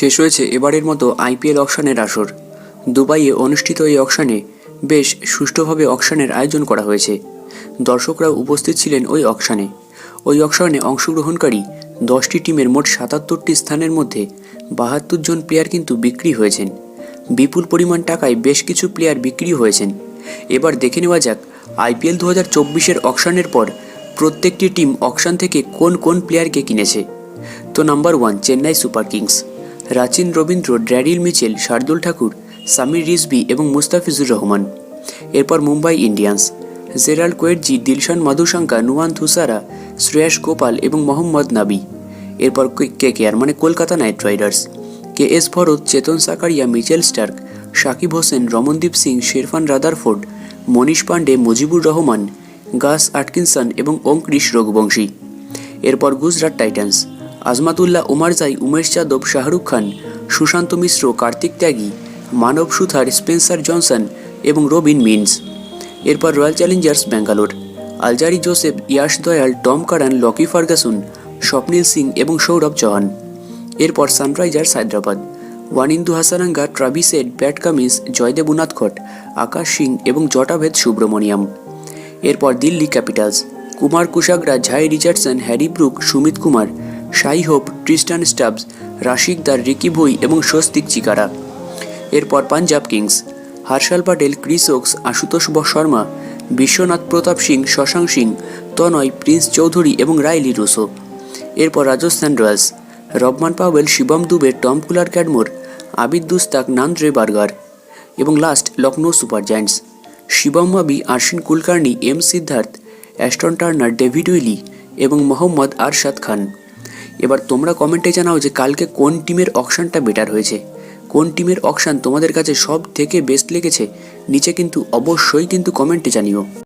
শেষ হয়েছে এবারের মতো আইপিএল অকশনের আসর। দুবাইয়ে অনুষ্ঠিত এই অকশনে বেশ সুষ্ঠুভাবে অকশনের আয়োজন করা হয়েছে। দর্শকরাও উপস্থিত ছিলেন ওই অকশনে অংশগ্রহণকারী 10টি টিমের মোট 77টি স্থানের মধ্যে 72 জন প্লেয়ার কিন্তু বিক্রি হয়েছেন। বিপুল পরিমাণ টাকায় বেশ কিছু প্লেয়ার বিক্রি হয়েছেন। এবার দেখে নেওয়া যাক আইপিএল 2024-এর অকশনের পর প্রত্যেকটি টিম অকশন থেকে কোন কোন প্লেয়ারকে কিনেছে। তো number 1, Chennai super kings. Rachin Ravindra, Daryl Mitchell, Shardul Thakur, Sameer Rizvi এবং মুস্তাফিজুর রহমান। এরপর Mumbai Indians, Gerald Coetzee, Dilshan Madushanka, Nuwan Thushara, Shreyas Gopal এবং মোহাম্মদ নাবি। এরপর কেকেআর মানে Kolkata knight riders, KS Bharat, Chetan Sakariya, Mitchell Starc, Sakib Hossain, Ramandeep Singh, Sherfane Rutherford, Manish Pandey, Mujeebur Rahman, Gus Atkinson এবং অঙ্কুরিশ রঘুবংশী। এরপর গুজরাট টাইটান্স, আজমাতুল্লাহ ওমারজাই, উমেশ যাদব, শাহরুখ খান, সুশান্ত মিশ্র, কার্তিক ত্যাগী, মানব সুথার, স্পেন্সার জনসন এবং রবিন মিন্স। এরপর royal challengers Bangalore, Alzarri Joseph, Yash Dayal, Tom Curran, Lockie Ferguson, Swapnil Singh এবং সৌরভ চৌহান। এরপর Sunrisers Hyderabad, Wanindu Hasaranga, Travis Head, Pat Cummins, Jaydev Unadkat, Akash Singh এবং জটাভেদ সুব্রমণিয়াম। এরপর Delhi capitals, Kumar Kushagra, Jhye Richardson, Harry Brook, Sumit Kumar, Shai Hope, Tristan Stubbs, Rasikh Dar, Ricky Bhui এবং স্বস্তিক চিকারা। এরপর Punjab kings, Harshal Patel, Chris Woakes, Ashutosh Sharma, Vishwanath Pratap Singh, Shashank Singh, Tanay, Prince Choudhary এবং রাইলি রুসো। এরপর Rajasthan royals, Rovman Powell, Shivam Dube, Tom Kohler Cadmore, Abid Mushtaq, Nandre Burger. এবং last Lucknow super giants, Shivam Mavi, Arshin Kulkarni, M Siddharth, Ashton Turner, David Willey এবং মোহাম্মদ আরশাদ খান। এবার তোমরা কমেন্টে জানাও যে কালকে কোন টিমের অকশনটা বেটার হয়েছে, কোন টিমের অকশন তোমাদের কাছে সব থেকে বেস্ট লেগেছে। নিচে কিন্তু অবশ্যই কমেন্টে জানিও।